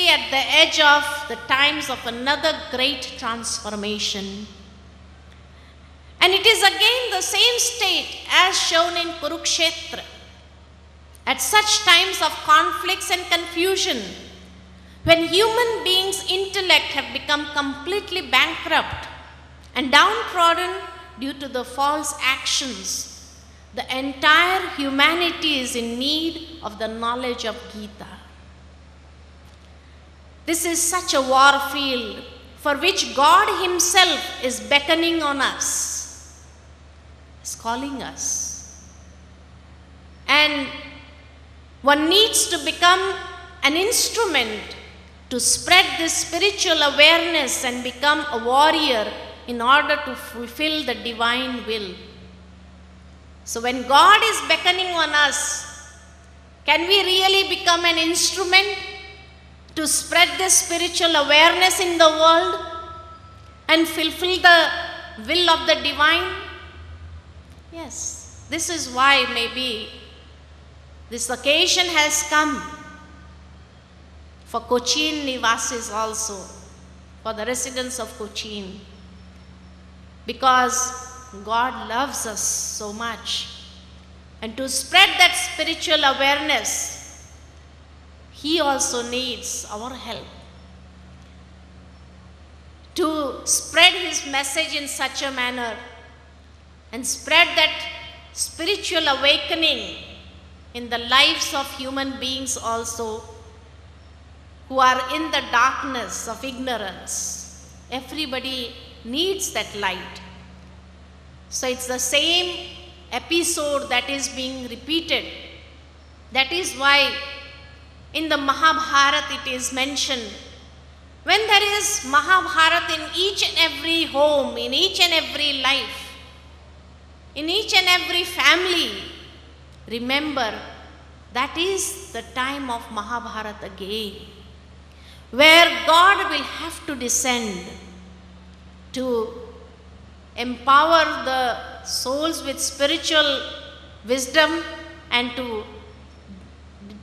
actually at the edge of the times of another great transformation. And it is again the same state as shown in Kurukshetra. At such times of conflicts and confusion, when human beings' intellect have become completely bankrupt and downtrodden due to the false actions, the entire humanity is in need of the knowledge of Gita. This is such a war field for which God Himself is beckoning on us, is calling us. And one needs to become an instrument to spread this spiritual awareness and become a warrior in order to fulfill the divine will. So when God is beckoning on us, can we really become an instrument to spread this spiritual awareness in the world and fulfill the will of the divine? Yes, this is why maybe this occasion has come for Cochin Nivasis also, for the residents of Cochin, because God loves us so much. And to spread that spiritual awareness, He also needs our help. To spread His message in such a manner and spread that spiritual awakening in the lives of human beings also who are in the darkness of ignorance. Everybody needs that light. So it's the same episode that is being repeated. That is why in the Mahabharata it is mentioned, when there is Mahabharata in each and every home, in each and every life, in each and every family, remember that is the time of Mahabharata again, where God will have to descend to empower the souls with spiritual wisdom and to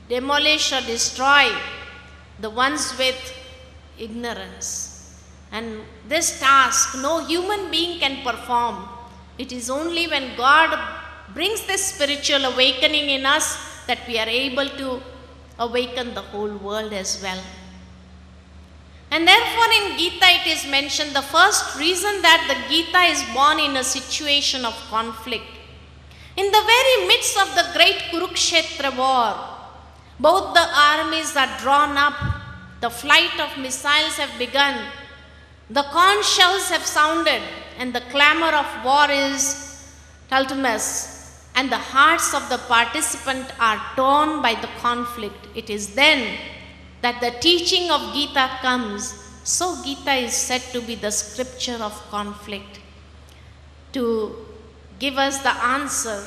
demolish or destroy the ones with ignorance. And this task no human being can perform. It is only when God brings this spiritual awakening in us that we are able to awaken the whole world as well. And therefore in Gita it is mentioned the first reason that the Gita is born in a situation of conflict. In the very midst of the great Kurukshetra war, both the armies are drawn up, the flight of missiles have begun, the conch shells have sounded, and the clamor of war is tumultuous, and the hearts of the participant are torn by the conflict. It is then that the teaching of Gita comes. So Gita is said to be the scripture of conflict, to give us the answer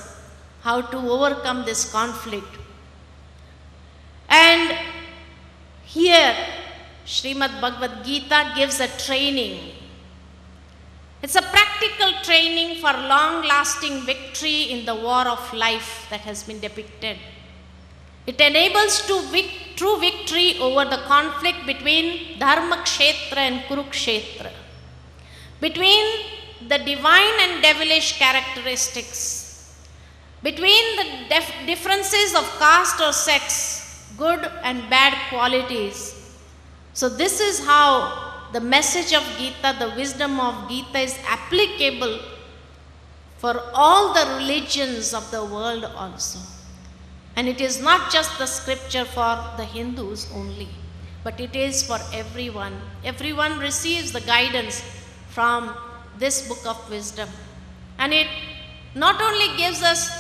how to overcome this conflict. And here Srimad Bhagavad Gita gives a training. It's a practical training for long-lasting victory in the war of life that has been depicted. It enables true victory over the conflict between Dharmakshetra and Kurukshetra, between the divine and devilish characteristics, between the differences of caste or sex, good and bad qualities. So this is how the message of Gita, the wisdom of Gita is applicable for all the religions of the world also. And it is not just the scripture for the Hindus only, but it is for everyone. Everyone receives the guidance from this book of wisdom. And it not only gives us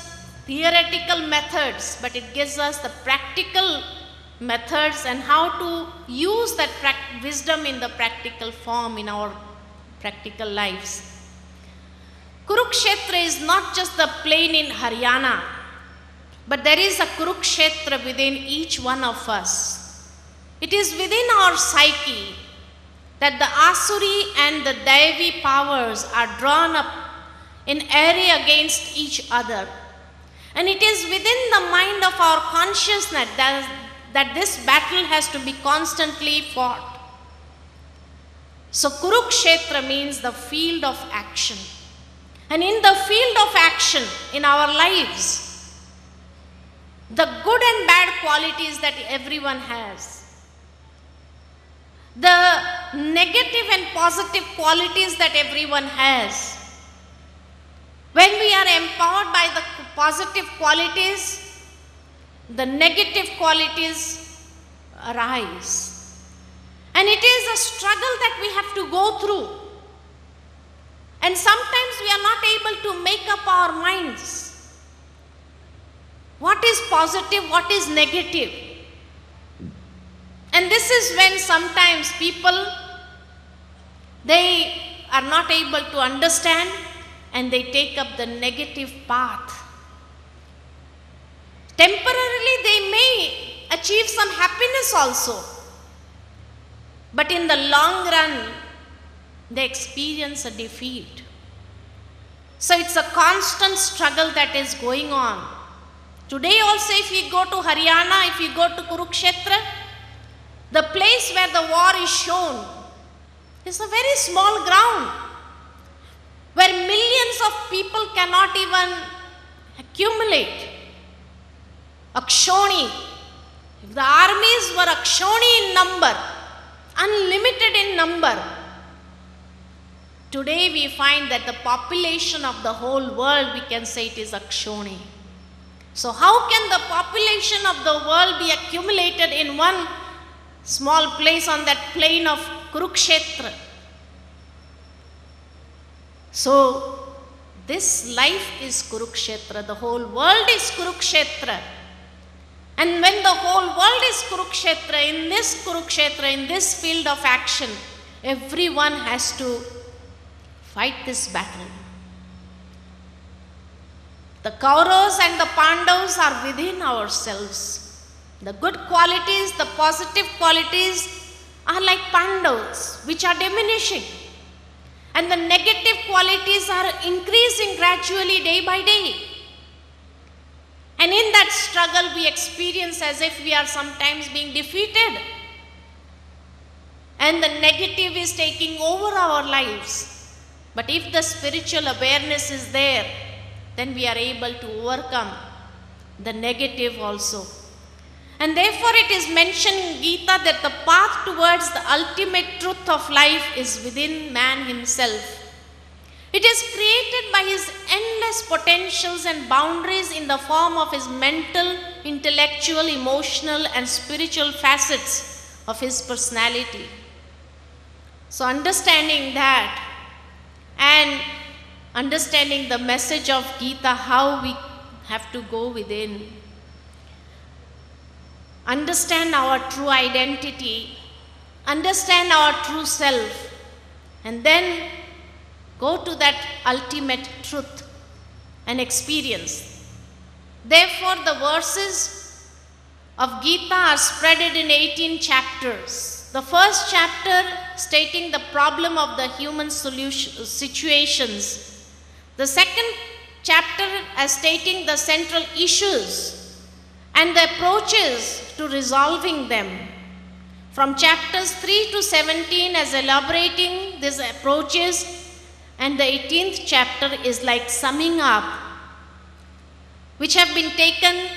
theoretical methods, but it gives us the practical methods and how to use that wisdom in the practical form in our practical lives. Kurukshetra is not just the plain in Haryana, but there is a Kurukshetra within each one of us. It is within our psyche that the Asuri and the Daivi powers are drawn up in array against each other. And it is within the mind of our consciousness that this battle has to be constantly fought. So Kurukshetra means the field of action. And in the field of action in our lives, the good and bad qualities that everyone has, the negative and positive qualities that everyone has, when we are empowered by the positive qualities, the negative qualities arise. And it is a struggle that we have to go through. And sometimes we are not able to make up our minds. What is positive, what is negative? And this is when sometimes people, they are not able to understand and they take up the negative path. Temporarily they may achieve some happiness also, but in the long run they experience a defeat. So it's a constant struggle that is going on. Today also, if you go to Haryana, if you go to Kurukshetra, the place where the war is shown is a very small ground where millions of people cannot even accumulate. Akshoni. If the armies were Akshoni in number, unlimited in number, today we find that the population of the whole world, we can say it is Akshoni. So how can the population of the world be accumulated in one small place on that plain of Kurukshetra? So this life is Kurukshetra, the whole world is Kurukshetra. And when the whole world is Kurukshetra, in this field of action, everyone has to fight this battle. The Kauravas and the Pandavas are within ourselves. The good qualities, the positive qualities are like Pandavas, which are diminishing. And the negative qualities are increasing gradually day by day. And in that struggle we experience as if we are sometimes being defeated. And the negative is taking over our lives. But if the spiritual awareness is there, then we are able to overcome the negative also. And therefore it is mentioned in Gita that the path towards the ultimate truth of life is within man himself. It is created by his endless potentials and boundaries in the form of his mental, intellectual, emotional and spiritual facets of his personality. So understanding that and understanding the message of Gita, how we have to go within, understand our true identity, understand our true self, and then go to that ultimate truth and experience. Therefore, the verses of Gita are spreaded in 18 chapters. The first chapter stating the problem of the human situations. The second chapter as stating the central issues and the approaches to resolving them. From chapters 3 to 17 as elaborating these approaches, and the 18th chapter is like summing up, which have been taken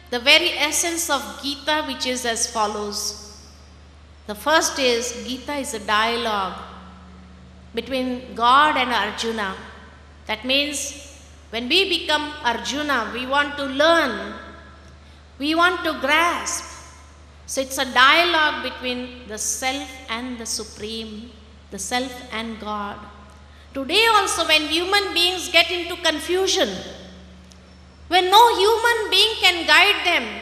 the very essence of Gita, which is as follows. The first is, Gita is a dialogue between God and Arjuna. That means when we become Arjuna, we want to learn, we want to grasp. So it's a dialogue between the self and the Supreme, the self and God. Today also, when human beings get into confusion, when no human being can guide them,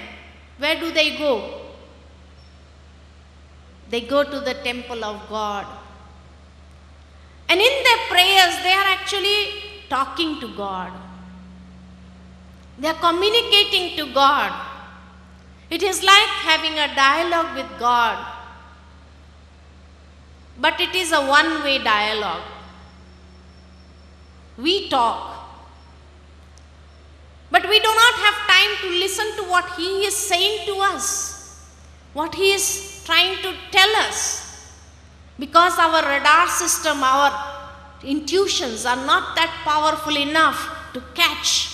where do they go? They go to the temple of God. And in their prayers, they are actually talking to God. They are communicating to God. It is like having a dialogue with God. But it is a one-way dialogue. We talk. But we do not have time to listen to what He is saying to us. what he is trying to tell us. Because our radar system, our intuitions are not that powerful enough to catch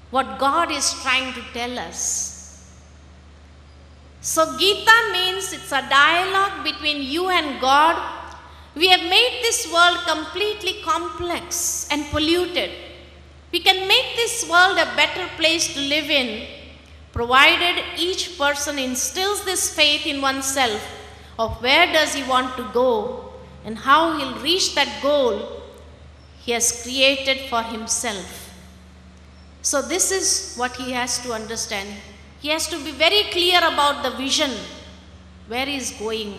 what God is trying to tell us. So Gita means it's a dialogue between you and God. We have made this world completely complex and polluted. We can make this world a better place to live in, provided each person instills this faith in oneself of where does he want to go and how he'll reach that goal he has created for himself. So this is what he has to understand. He has to be very clear about the vision, where he is going,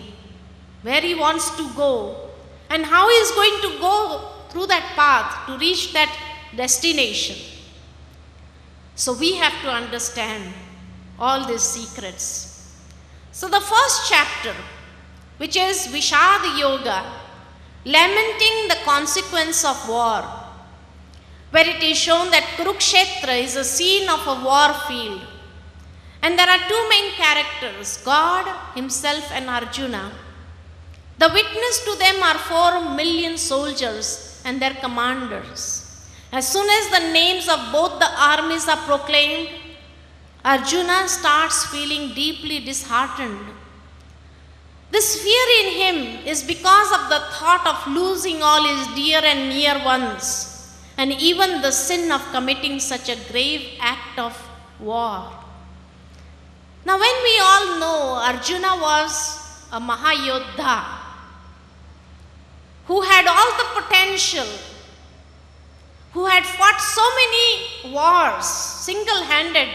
where he wants to go, and how he is going to go through that path to reach that destination. So we have to understand all these secrets. So the first chapter, which is Vishad Yoga, lamenting the consequence of war, where it is shown that Kurukshetra is a scene of a war field. And there are two main characters, God himself and Arjuna. The witness to them are 4 million soldiers and their commanders. As soon as the names of both the armies are proclaimed, Arjuna starts feeling deeply disheartened. This fear in him is because of the thought of losing all his dear and near ones, and even the sin of committing such a grave act of war. Now, when we all know Arjuna was a Mahayodha who had all the potential, who had fought so many wars single-handed,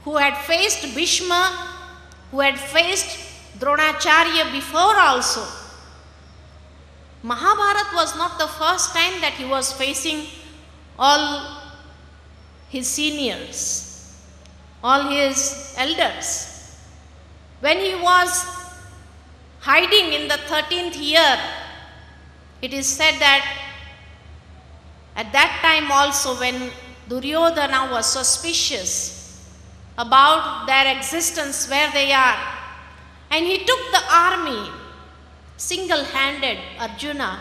who had faced Bhishma, who had faced Dronacharya before also. Mahabharata was not the first time that he was facing all his seniors, all his elders. When he was hiding in the 13th year, it is said that at that time also, when Duryodhana was suspicious about their existence, where they are, and he took the army, single-handed, Arjuna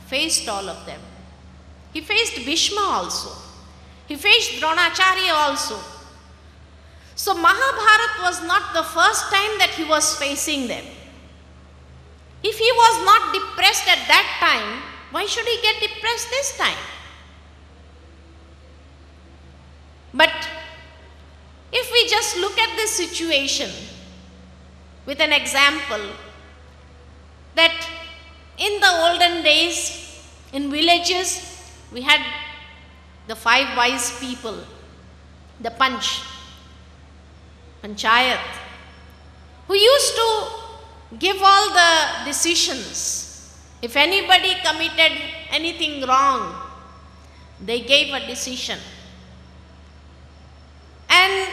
faced all of them. He faced Bhishma also. He faced Dronacharya also. So Mahabharata was not the first time that he was facing them. If he was not depressed at that time, why should he get depressed this time? But if we just look at this situation with an example, that in the olden days, in villages, we had the 5 wise people, the Panchayat, who used to give all the decisions. If anybody committed anything wrong, they gave a decision. And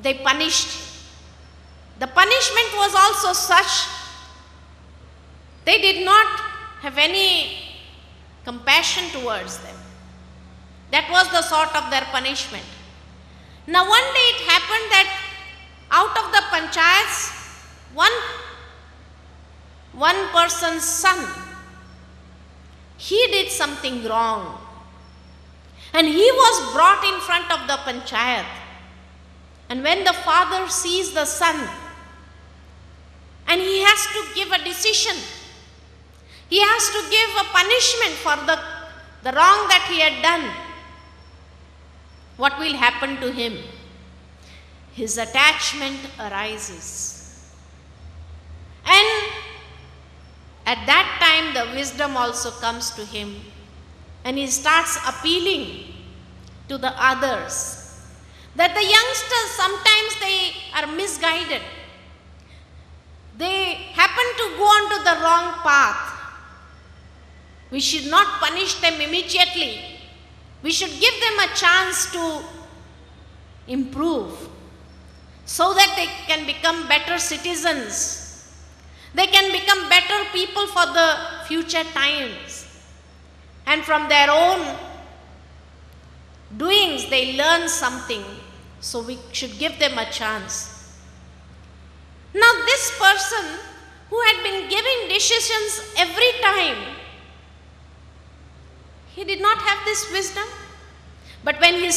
they punished. The punishment was also such, they did not have any compassion towards them. That was the sort of their punishment. Now one day it happened that out of the panchayats, one person's son, he did something wrong. And he was brought in front of the panchayat. And when the father sees the son, and he has to give a decision, he has to give a punishment for the wrong that he had done, what will happen to him? His attachment arises. And at that time the wisdom also comes to him, and he starts appealing to the others that the youngsters, sometimes they are misguided. They happen to go onto the wrong path. We should not punish them immediately. We should give them a chance to improve so that they can become better citizens. They can become better people for the future times. And from their own doings, they learn something So we should give them a chance. Now, this person who had been giving decisions every time, he did not have this wisdom. But when his